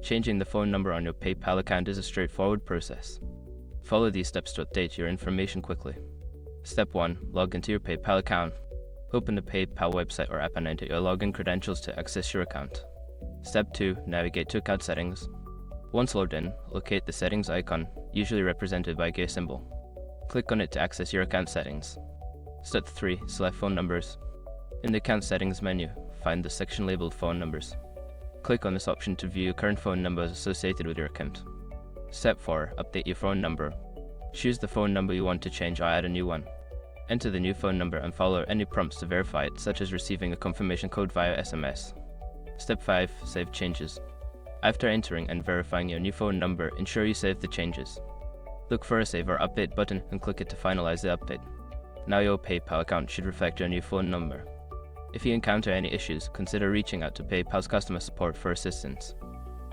Changing the phone number on your PayPal account is a straightforward process. Follow these steps to update your information quickly. Step 1. Log into your PayPal account. Open the PayPal website or app and enter your login credentials to access your account. Step 2. Navigate to account settings. Once logged in, locate the settings icon, usually represented by a gear symbol. Click on it to access your account settings. Step 3. Select phone numbers. In the account settings menu, find the section labeled phone numbers. Click on this option to view current phone numbers associated with your account. Step 4. Update your phone number. Choose the phone number you want to change or add a new one. Enter the new phone number and follow any prompts to verify it, such as receiving a confirmation code via SMS. Step 5. Save changes. After entering and verifying your new phone number, ensure you save the changes. Look for a Save or Update button and click it to finalize the update. Now your PayPal account should reflect your new phone number. If you encounter any issues, consider reaching out to PayPal's customer support for assistance.